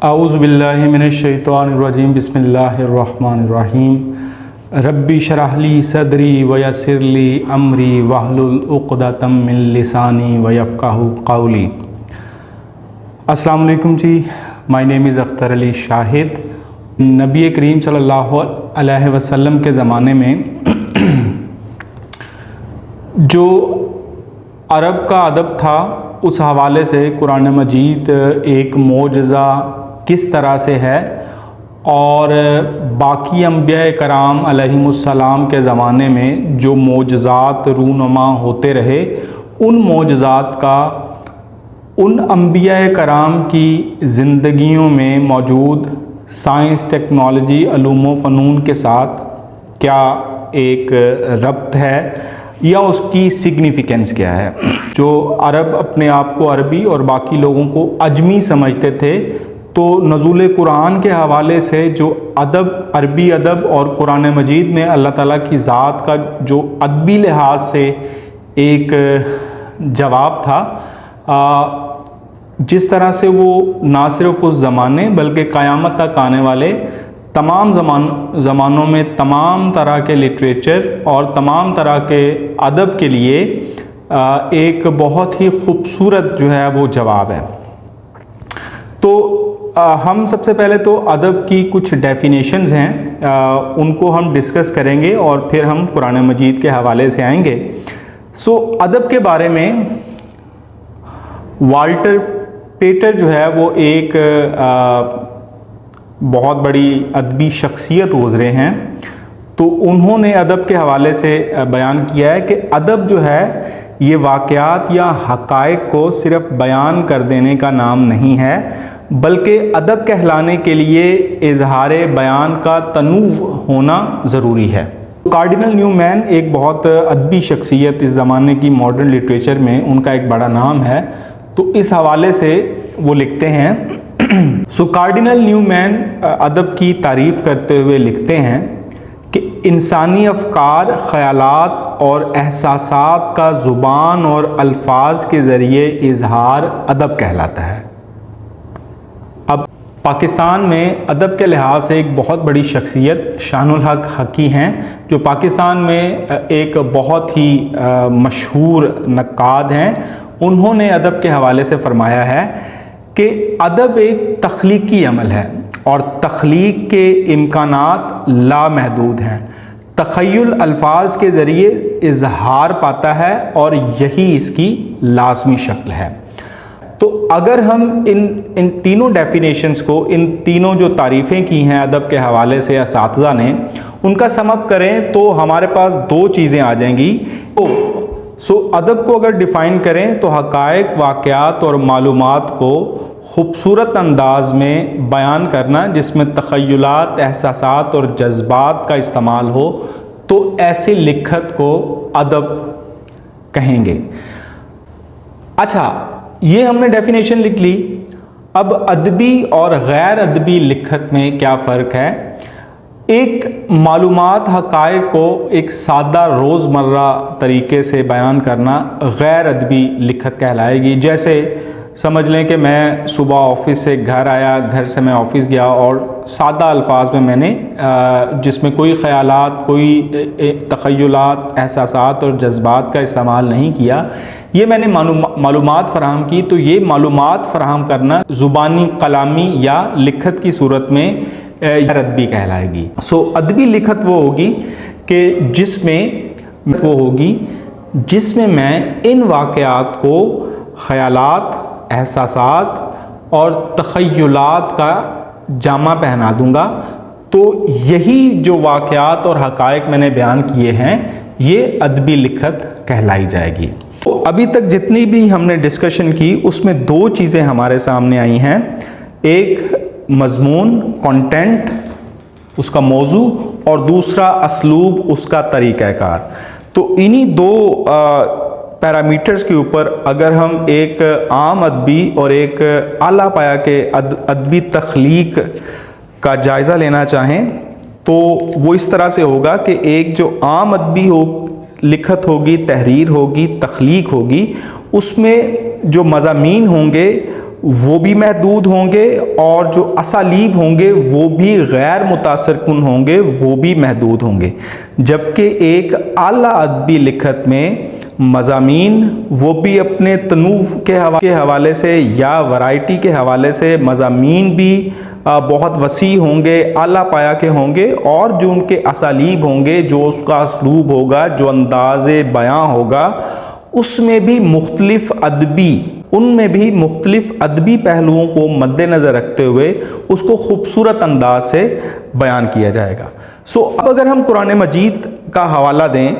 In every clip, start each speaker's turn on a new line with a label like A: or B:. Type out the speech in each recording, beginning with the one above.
A: اعوذ باللہ من الشیطان الرجیم بسم اللہ الرحمن الرحیم ربی شرح لی صدری ویسر لی امری واحلل عقدۃ من لسانی ویفقہوا قولی۔ السلام علیکم جی، مائی نیم از اختر علی شاہد۔ نبی کریم صلی اللہ علیہ وسلم کے زمانے میں جو عرب کا ادب تھا اس حوالے سے قرآن مجید ایک معجزہ کس طرح سے ہے، اور باقی انبیاء کرام علیہم السلام کے زمانے میں جو معجزات رونما ہوتے رہے، ان معجزات کا ان انبیاء کرام کی زندگیوں میں موجود سائنس، ٹیکنالوجی، علوم و فنون کے ساتھ کیا ایک ربط ہے یا اس کی سگنیفیکنس کیا ہے۔ جو عرب اپنے آپ کو عربی اور باقی لوگوں کو عجمی سمجھتے تھے، تو نزول قرآن کے حوالے سے جو ادب، عربی ادب اور قرآن مجید میں اللہ تعالیٰ کی ذات کا جو ادبی لحاظ سے ایک جواب تھا، جس طرح سے وہ نہ صرف اس زمانے بلکہ قیامت تک آنے والے تمام زمانوں میں تمام طرح کے لٹریچر اور تمام طرح کے ادب کے لیے ایک بہت ہی خوبصورت جو ہے وہ جواب ہے۔ تو ہم سب سے پہلے تو ادب کی کچھ ڈیفینیشنز ہیں، ان کو ہم ڈسکس کریں گے اور پھر ہم قرآن مجید کے حوالے سے آئیں گے۔ ادب کے بارے میں والٹر پیٹر جو ہے وہ ایک بہت بڑی ادبی شخصیت گزرے ہیں، تو انہوں نے ادب کے حوالے سے بیان کیا ہے کہ ادب جو ہے یہ واقعات یا حقائق کو صرف بیان کر دینے کا نام نہیں ہے، بلکہ ادب کہلانے کے لیے اظہار بیان کا تنوع ہونا ضروری ہے۔ کارڈینل نیومین ایک بہت ادبی شخصیت اس زمانے کی ماڈرن لٹریچر میں ان کا ایک بڑا نام ہے، تو اس حوالے سے وہ لکھتے ہیں۔ کارڈینل نیومین ادب کی تعریف کرتے ہوئے لکھتے ہیں کہ انسانی افکار، خیالات اور احساسات کا زبان اور الفاظ کے ذریعے اظہار ادب کہلاتا ہے۔ اب پاکستان میں ادب کے لحاظ سے ایک بہت بڑی شخصیت شان الحق حقی ہیں، جو پاکستان میں ایک بہت ہی مشہور نقاد ہیں۔ انہوں نے ادب کے حوالے سے فرمایا ہے کہ ادب ایک تخلیقی عمل ہے اور تخلیق کے امکانات لامحدود ہیں۔ تخیل الفاظ کے ذریعے اظہار پاتا ہے اور یہی اس کی لازمی شکل ہے۔ تو اگر ہم ان تینوں ڈیفینیشنز کو، ان تینوں جو تعریفیں کی ہیں ادب کے حوالے سے اساتذہ نے، ان کا سم اپ کریں تو ہمارے پاس دو چیزیں آ جائیں گی۔ ادب کو اگر ڈیفائن کریں تو حقائق، واقعات اور معلومات کو خوبصورت انداز میں بیان کرنا، جس میں تخیلات، احساسات اور جذبات کا استعمال ہو، تو ایسی لکھت کو ادب کہیں گے۔ اچھا، یہ ہم نے ڈیفینیشن لکھ لی۔ اب ادبی اور غیر ادبی لکھت میں کیا فرق ہے؟ ایک معلومات، حقائق کو ایک سادہ روزمرہ طریقے سے بیان کرنا غیر ادبی لکھت کہلائے گی۔ جیسے سمجھ لیں کہ میں صبح آفس سے گھر آیا، گھر سے میں آفس گیا اور سادہ الفاظ میں نے جس میں کوئی خیالات، کوئی تخیلات، احساسات اور جذبات کا استعمال نہیں کیا، یہ میں نے معلومات فراہم کی، تو یہ معلومات فراہم کرنا زبانی، کلامی یا لکھت کی صورت میں ادبی کہلائے گی۔ ادبی لکھت وہ ہوگی کہ جس میں میں ان واقعات کو خیالات، احساسات اور تخیلات کا جامہ پہنا دوں گا، تو یہی جو واقعات اور حقائق میں نے بیان کیے ہیں یہ ادبی لکھت کہلائی جائے گی۔ تو ابھی تک جتنی بھی ہم نے ڈسکشن کی اس میں دو چیزیں ہمارے سامنے آئی ہیں، ایک مضمون، کنٹینٹ، اس کا موضوع، اور دوسرا اسلوب، اس کا طریقہ کار۔ تو انہی دو پیرامیٹرز کے اوپر اگر ہم ایک عام ادبی اور ایک اعلیٰ پایہ کے ادبی تخلیق کا جائزہ لینا چاہیں تو وہ اس طرح سے ہوگا کہ ایک جو عام ادبی لکھت ہوگی، تحریر ہوگی، تخلیق ہوگی، اس میں جو مضامین ہوں گے وہ بھی محدود ہوں گے، اور جو اسالیب ہوں گے وہ بھی غیر متاثر کن ہوں گے، وہ بھی محدود ہوں گے۔ جبکہ ایک اعلیٰ ادبی لکھت میں مضامین وہ بھی اپنے تنوع کے حوالے سے یا ورائٹی کے حوالے سے مضامین بھی بہت وسیع ہوں گے، اعلیٰ پایہ کے ہوں گے، اور جو ان کے اسالیب ہوں گے، جو اس کا اسلوب ہوگا، جو انداز بیاں ہوگا، اس میں بھی مختلف ادبی پہلوؤں کو مد نظر رکھتے ہوئے اس کو خوبصورت انداز سے بیان کیا جائے گا۔ اب اگر ہم قرآن مجید کا حوالہ دیں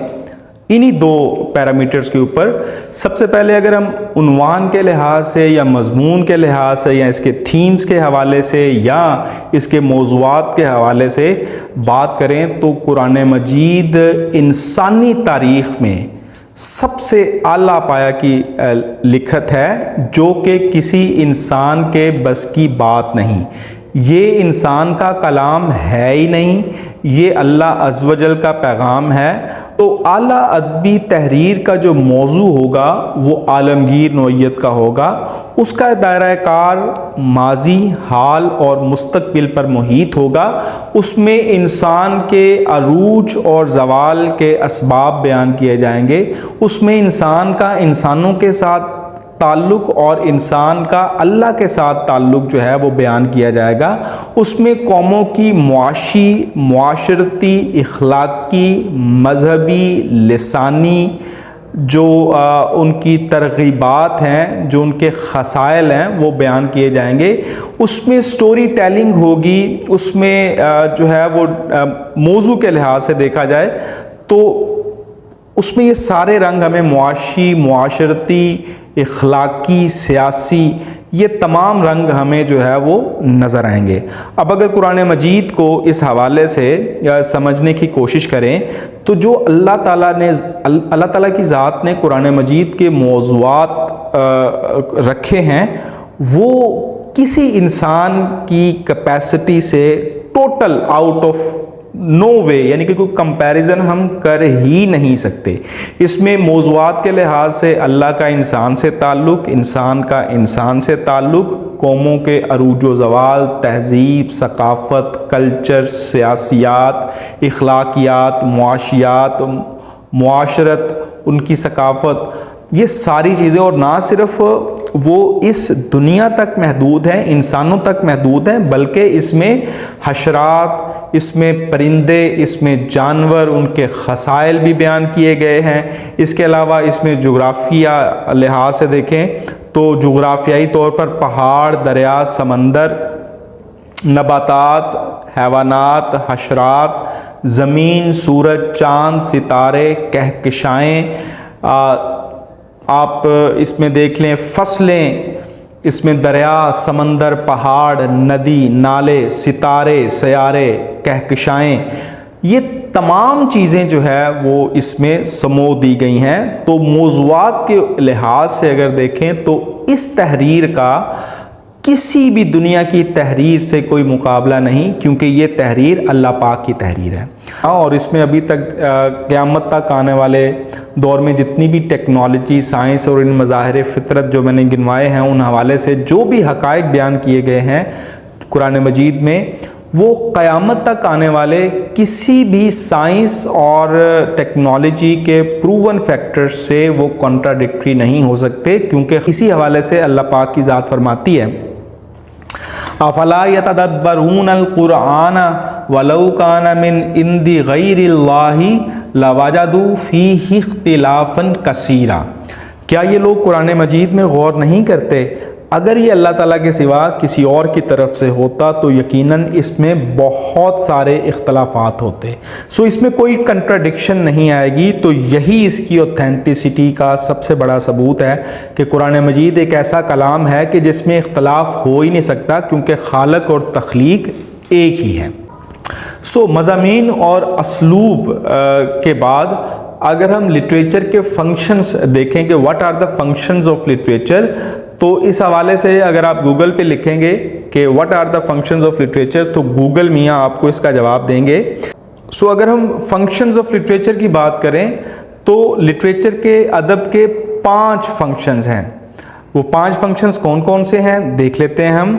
A: انہی دو پیرامیٹرز کے اوپر، سب سے پہلے اگر ہم عنوان کے لحاظ سے یا مضمون کے لحاظ سے یا اس کے تھیمز کے حوالے سے یا اس کے موضوعات کے حوالے سے بات کریں تو قرآن مجید انسانی تاریخ میں سب سے اعلیٰ پایہ کی لکھت ہے، جو کہ کسی انسان کے بس کی بات نہیں۔ یہ انسان کا کلام ہے ہی نہیں، یہ اللہ عز و جل کا پیغام ہے۔ تو اعلیٰ ادبی تحریر کا جو موضوع ہوگا وہ عالمگیر نوعیت کا ہوگا، اس کا دائرہ کار ماضی، حال اور مستقبل پر محیط ہوگا۔ اس میں انسان کے عروج اور زوال کے اسباب بیان کیے جائیں گے، اس میں انسان کا انسانوں کے ساتھ تعلق اور انسان کا اللہ کے ساتھ تعلق جو ہے وہ بیان کیا جائے گا، اس میں قوموں کی معاشی، معاشرتی، اخلاقی، مذہبی، لسانی جو ان کی ترغیبات ہیں، جو ان کے خصائل ہیں وہ بیان کیے جائیں گے۔ اس میں سٹوری ٹیلنگ ہوگی، اس میں جو ہے وہ موضوع کے لحاظ سے دیکھا جائے تو اس میں یہ سارے رنگ ہمیں معاشی، معاشرتی، اخلاقی، سیاسی، یہ تمام رنگ ہمیں جو ہے وہ نظر آئیں گے۔ اب اگر قرآن مجید کو اس حوالے سے سمجھنے کی کوشش کریں تو جو اللہ تعالیٰ کی ذات نے قرآن مجید کے موضوعات رکھے ہیں وہ کسی انسان کی کیپیسٹی سے ٹوٹل آؤٹ آف نو وے، یعنی کہ کوئی کمپیریزن ہم کر ہی نہیں سکتے۔ اس میں موضوعات کے لحاظ سے اللہ کا انسان سے تعلق، انسان کا انسان سے تعلق، قوموں کے عروج و زوال، تہذیب، ثقافت، کلچر، سیاسیات، اخلاقیات، معاشیات، معاشرت، ان کی ثقافت، یہ ساری چیزیں، اور نہ صرف وہ اس دنیا تک محدود ہیں، انسانوں تک محدود ہیں، بلکہ اس میں حشرات، اس میں پرندے، اس میں جانور، ان کے خصائل بھی بیان کیے گئے ہیں۔ اس کے علاوہ اس میں جغرافیہ لحاظ سے دیکھیں تو جغرافیائی طور پر پہاڑ، دریا، سمندر، نباتات، حیوانات، حشرات، زمین، سورج، چاند، ستارے، کہکشائیں، آپ اس میں دیکھ لیں فصلیں، اس میں دریا، سمندر، پہاڑ، ندی، نالے، ستارے، سیارے، کہکشائیں، یہ تمام چیزیں جو ہے وہ اس میں سمو دی گئی ہیں۔ تو موضوعات کے لحاظ سے اگر دیکھیں تو اس تحریر کا کسی بھی دنیا کی تحریر سے کوئی مقابلہ نہیں، کیونکہ یہ تحریر اللہ پاک کی تحریر ہے۔ اور اس میں ابھی تک قیامت تک آنے والے دور میں جتنی بھی ٹیکنالوجی، سائنس اور ان مظاہر فطرت جو میں نے گنوائے ہیں، ان حوالے سے جو بھی حقائق بیان کیے گئے ہیں قرآن مجید میں، وہ قیامت تک آنے والے کسی بھی سائنس اور ٹیکنالوجی کے پروون فیکٹر سے وہ کنٹراڈکٹری نہیں ہو سکتے، کیونکہ اسی حوالے سے اللہ پاک کی ذات فرماتی ہے افلا یتدبرون القرآن ولو کان من عند غیر اللہ لوجدوا فیہ اختلافا کثیرا۔ کیا یہ لوگ قرآن مجید میں غور نہیں کرتے؟ اگر یہ اللہ تعالیٰ کے سوا کسی اور کی طرف سے ہوتا تو یقیناً اس میں بہت سارے اختلافات ہوتے۔ اس میں کوئی کنٹراڈکشن نہیں آئے گی۔ تو یہی اس کی اوتھینٹسٹی کا سب سے بڑا ثبوت ہے کہ قرآن مجید ایک ایسا کلام ہے کہ جس میں اختلاف ہو ہی نہیں سکتا، کیونکہ خالق اور تخلیق ایک ہی ہے۔ مضامین اور اسلوب کے بعد اگر ہم لٹریچر کے فنکشنز دیکھیں کہ what are the functions of literature, تو اس حوالے سے اگر آپ گوگل پہ لکھیں گے کہ what are the functions of literature تو گوگل میاں آپ کو اس کا جواب دیں گے۔ اگر ہم فنکشنز آف لٹریچر کی بات کریں تو لٹریچر کے ادب کے 5 فنکشنز ہیں۔ وہ 5 فنکشنز کون کون سے ہیں دیکھ لیتے ہیں ہم.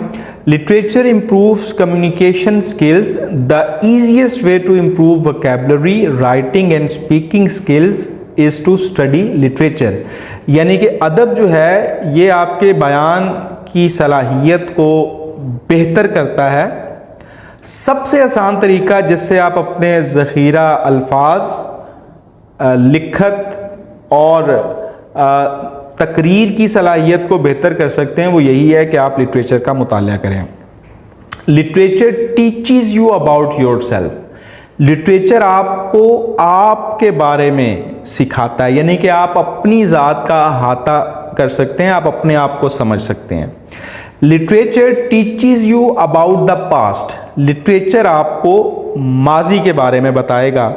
A: Literature improves communication skills. The easiest way to improve vocabulary writing and speaking skills is to study literature. یعنی کہ ادب جو ہے یہ آپ کے بیان کی صلاحیت کو بہتر کرتا ہے. سب سے آسان طریقہ جس سے آپ اپنے ذخیرہ الفاظ، لکھت اور تقریر کی صلاحیت کو بہتر کر سکتے ہیں وہ یہی ہے کہ آپ لٹریچر کا مطالعہ کریں. Literature teaches you about your self. Literature آپ کو آپ کے بارے میں سکھاتا ہے، یعنی کہ آپ اپنی ذات کا احاطہ کر سکتے ہیں، آپ اپنے آپ کو سمجھ سکتے ہیں. Literature teaches you about the past. Literature آپ کو ماضی کے بارے میں بتائے گا.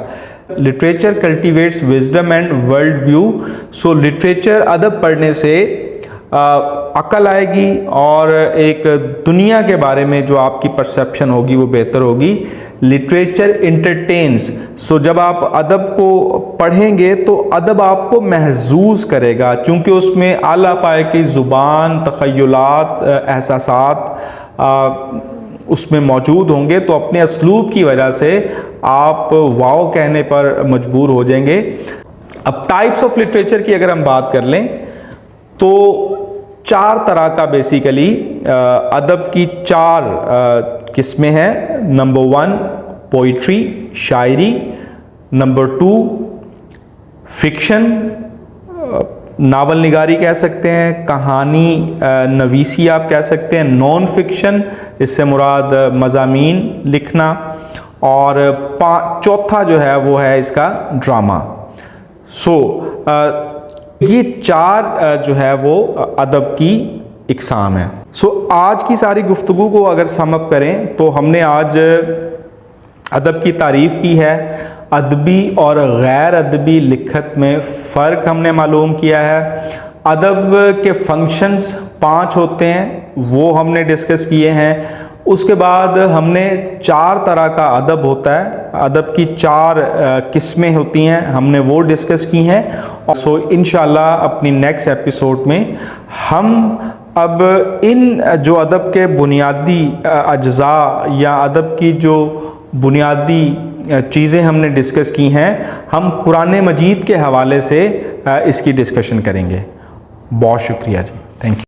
A: Literature cultivates wisdom and world view. So literature ادب پڑھنے سے عقل آئے گی اور ایک دنیا کے بارے میں جو آپ کی پرسیپشن ہوگی وہ بہتر ہوگی. لٹریچر انٹرٹینز. سو جب آپ ادب کو پڑھیں گے تو ادب آپ کو محظوظ کرے گا، چونکہ اس میں اعلیٰ پائے کی زبان، تخیلات، احساسات اس میں موجود ہوں گے، تو اپنے اسلوب کی وجہ سے آپ واو کہنے پر مجبور ہو جائیں گے. اب ٹائپس آف لٹریچر کی اگر ہم بات کر لیں تو 4 طرح کا بیسیکلی ادب کی 4 قسمیں ہیں. نمبر 1 پوئٹری، شاعری. نمبر 2 فکشن، ناول نگاری کہہ سکتے ہیں، کہانی نویسی آپ کہہ سکتے ہیں. نان فکشن، اس سے مراد مضامین لکھنا. اور چوتھا جو ہے وہ ہے اس کا ڈرامہ. سو یہ 4 جو ہے وہ ادب کی اقسام ہیں. سو آج کی ساری گفتگو کو اگر سم اپ کریں تو ہم نے آج ادب کی تعریف کی ہے، ادبی اور غیر ادبی لکھت میں فرق ہم نے معلوم کیا ہے. ادب کے فنکشنز 5 ہوتے ہیں وہ ہم نے ڈسکس کیے ہیں. اس کے بعد ہم نے 4 طرح کا ادب ہوتا ہے، ادب کی 4 قسمیں ہوتی ہیں، ہم نے وہ ڈسکس کی ہیں. سو انشاءاللہ اپنی نیکسٹ ایپیسوڈ میں ہم اب ان جو ادب کے بنیادی اجزاء یا ادب کی جو بنیادی چیزیں ہم نے ڈسکس کی ہیں، ہم قرآن مجید کے حوالے سے اس کی ڈسکشن کریں گے. بہت شکریہ جی، تھینک یو.